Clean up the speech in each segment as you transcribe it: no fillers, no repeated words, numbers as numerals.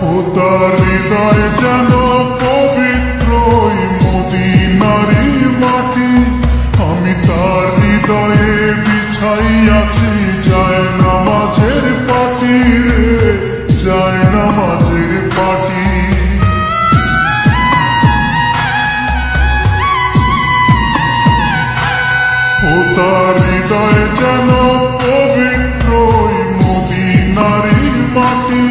ও তার হৃদয় যেন পবিত্র মদিনারি মাটি, আমি তার হৃদয়ে বিছাইয়াছি যায় নামাজের পাটি রে, যায় নামাজের পাটি। ও তার হৃদয় যেন পবিত্র মদিনারি মাটি,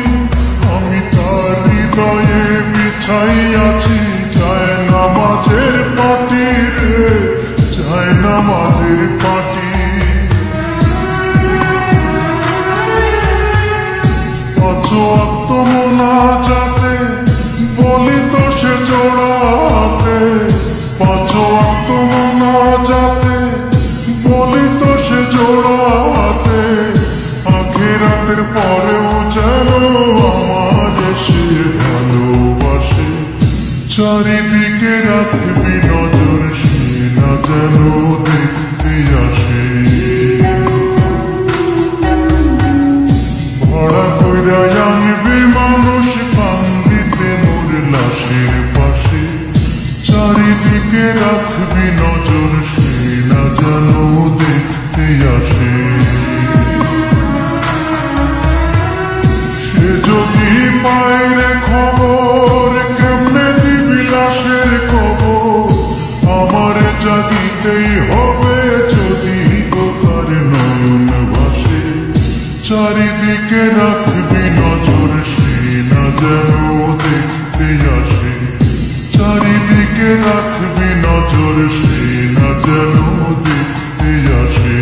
আমি তার হৃদয়ে বিছাইয়াছি যায় নামাজের পাটি রে, যায় নামাজের পাটি। পাঁচ ওয়াক্ত মুনাজাতে বলি তো সে জোড়াতে, পাঁচ ওয়াক্ত মুনাজাতে বলি তো সে জোড়াতে, আখিরাতের পরেও যেন আমার সে ভালোবাসে। চারিদিকে রাখবি নজর সে না যেন দেখতে আসে। ভাড়া কইরা আনবি মানুষ কান্দিতে মোর লাশের পাশে, চারিদিকে রাখবি নজর সে না যেন দেখতে আসে। সে যদি পায় রে খবর কেমনে দিবি লাশের খবর, আমার জাগিতেই হবে যদি তার নয়ন ভাসে। চারিদিকে রাখবি নজর সে না যেন দেখতে আসে, চারিদিকে রাখবি নজর সে না যেন দেখতে আসে।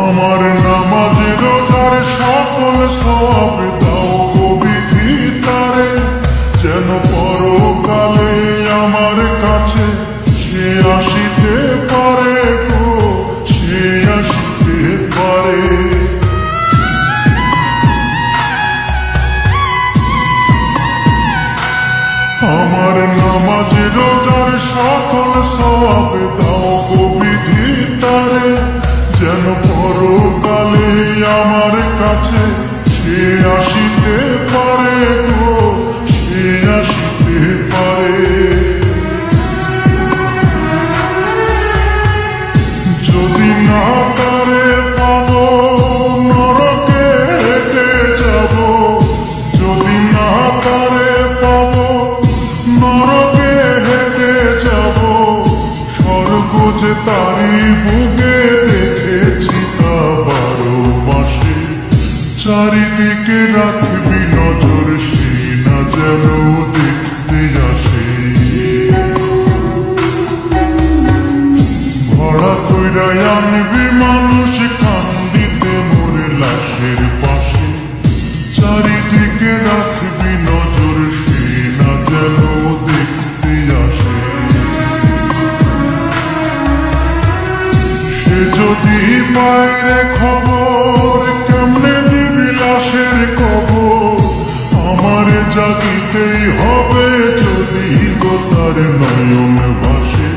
আমার নামাজ রোজার সকল সব দাও গো বিধি তারে, যেন পরকালে আমার কাছে সে আসিতে পারে গো, সে আসিতে পারে। আমার নামাজ রোজার সকল সব দাও গো বিধি তারে, যেন পরকালে আমার কাছে সে আসিতে পারে গো, সে আসিতে পারে। যদি না তারে পাব নরকে হেঁটে যাব, যদি না তারে পাব নরকে হেঁটে যাব, স্বর্গ যে তারি বুকে দেখেছি তা 12 মাসে। চারিদিকে রাখবি নজর সে না যেন দেখতে আসে। ভাড়া কইরা আনবি মানুষ কান্দিতে মোর লাশের পাশে, চারিদিকে রাখবি নজর সে না যেন দেখতে আসে। সে যদি পায় রে খবর কেমনে দিবি লাশের খবর, আমার জাগিতেই হবে যদি গো তার নয়ন ভাসে।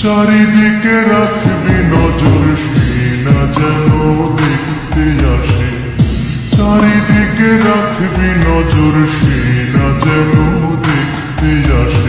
চারিদিকে রাখবি নজর সে না যেন দেখতে আসে, চারিদিকে রাখবি নজর সে না যেন দেখতে আসে।